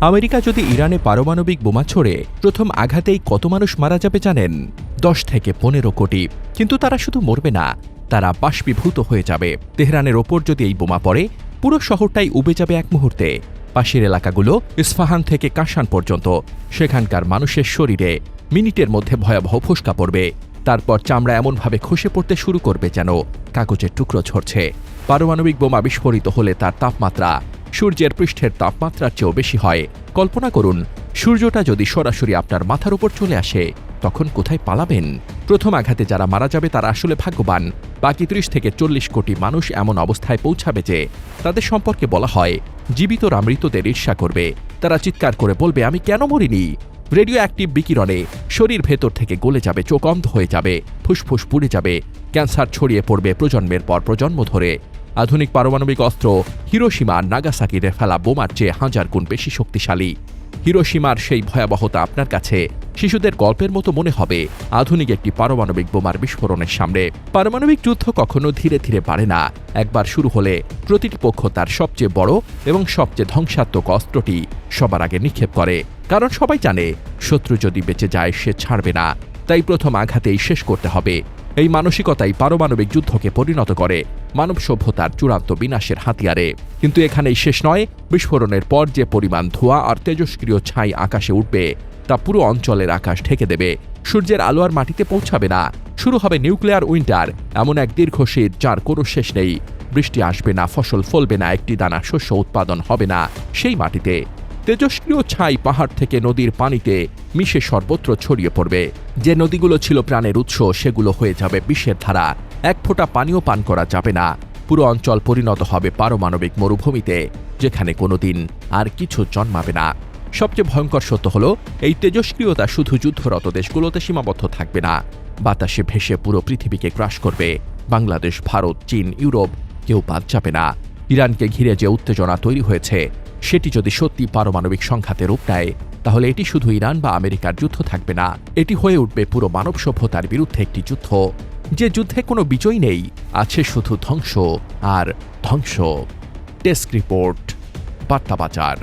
America যদি ইরানে পারমাণবিক বোমা ছোড়ে প্রথম আঘাতেই কত মানুষ মারা যাবে জানেন? 10 থেকে 15 কোটি। কিন্তু তারা শুধু মরবে না, তারা বাষ্পীভূত হয়ে যাবে। তেহরানের ওপর যদি এই বোমা পড়ে পুরো শহরটাই উবে যাবে এক মুহূর্তে। পাশের এলাকাগুলো ইস্পাহান থেকে কাশান পর্যন্ত, সেখানকার মানুষের শরীরে মিনিটের মধ্যে ভয়াবহ ফোস্কা পড়বে। তারপর চামড়া এমনভাবে খসে পড়তে শুরু করবে যেন কাগজের টুকরো ঝরছে। পারমাণবিক বোমা বিস্ফোরিত হলে তার তাপমাত্রা সূর্যের পৃষ্ঠের তাপমাত্রার চেয়েও বেশি হয়। কল্পনা করুন, সূর্যটা যদি সরাসরি আপনার মাথার উপর চলে আসে, তখন কোথায় পালাবেন? প্রথম আঘাতে যারা মারা যাবে তারা আসলে ভাগ্যবান। বাকি 30 থেকে 40 কোটি মানুষ এমন অবস্থায় পৌঁছাবে যে তাদের সম্পর্কে বলা হয় জীবিতরা মৃতদের ঈর্ষা করবে। তারা চিৎকার করে বলবে, আমি কেন মরিনি? রেডিও অ্যাক্টিভ বিকিরণে শরীর ভেতর থেকে গলে যাবে, চোখ অন্ধ হয়ে যাবে, ফুসফুস পুড়ে যাবে, ক্যান্সার ছড়িয়ে পড়বে প্রজন্মের পর প্রজন্ম ধরে। আধুনিক পারমাণবিক অস্ত্র হিরোশিমা আর নাগাসাকিতে ফেলা বোমার চেয়ে 1000 গুণ বেশি শক্তিশালী। হিরোশিমার সেই ভয়াবহতা আপনার কাছে শিশুদের গল্পের মতো মনে হবে আধুনিক একটি পারমাণবিক বোমার বিস্ফোরণের সামনে। পারমাণবিক যুদ্ধ কখনো ধীরে ধীরে বাড়ে না। একবার শুরু হলে প্রতিটি পক্ষ তার সবচেয়ে বড় এবং সবচেয়ে ধ্বংসাত্মক অস্ত্রটি সবার আগে নিক্ষেপ করে। কারণ সবাই জানে, শত্রু যদি বেঁচে যায় সে ছাড়বে না। তাই প্রথম আঘাতেই শেষ করতে হবে। এই মানসিকতাই পারমাণবিক যুদ্ধকে পরিণত করে মানব সভ্যতার চূড়ান্ত বিনাশের হাতিয়ারে। কিন্তু এখানেই শেষ নয়। বিস্ফোরণের পর যে পরিমাণ ধোঁয়া আর তেজস্ক্রিয় ছাই আকাশে উঠবে তা পুরো অঞ্চলের আকাশ ঢেকে দেবে। সূর্যের আলো আর মাটিতে পৌঁছাবে না। শুরু হবে নিউক্লিয়ার উইন্টার, এমন এক দীর্ঘ শীত যার কোনো শেষ নেই। বৃষ্টি আসবে না, ফসল ফলবে না, একটি দানা শস্য উৎপাদন হবে না সেই মাটিতে। তেজস্ক্রিয় ছাই পাহাড় থেকে নদীর পানিতে মিশে সর্বত্র ছড়িয়ে পড়বে। যে নদীগুলো ছিল প্রাণের উৎস সেগুলো হয়ে যাবে বিষের ধারা। এক ফোঁটা পানিও পান করা যাবে না। পুরো অঞ্চল পরিণত হবে পারমাণবিক মরুভূমিতে, যেখানে কোনোদিন আর কিছু জন্মাবে না। সবচেয়ে ভয়ঙ্কর সত্য হলো, এই তেজস্ক্রিয়তা শুধু যুদ্ধরত দেশগুলোতে সীমাবদ্ধ থাকবে না। বাতাসে ভেসে পুরো পৃথিবীকে গ্রাস করবে। বাংলাদেশ, ভারত, চীন, ইউরোপ কেউ বাদ যাবে না। ইরানকে ঘিরে যে উত্তেজনা তৈরি হয়েছে সেটি যদি সত্যি পারমাণবিক সংঘাতে রূপ নেয়, তাহলে এটি শুধু ইরান বা আমেরিকার যুদ্ধ থাকবে না। এটি হয়ে উঠবে পুরো মানব সভ্যতার বিরুদ্ধে একটি যুদ্ধ, যে যুদ্ধে কোনো বিজয় নেই, আছে শুধু ধ্বংস আর ধ্বংস। ডেস্ক রিপোর্ট, বার্তা বাজার।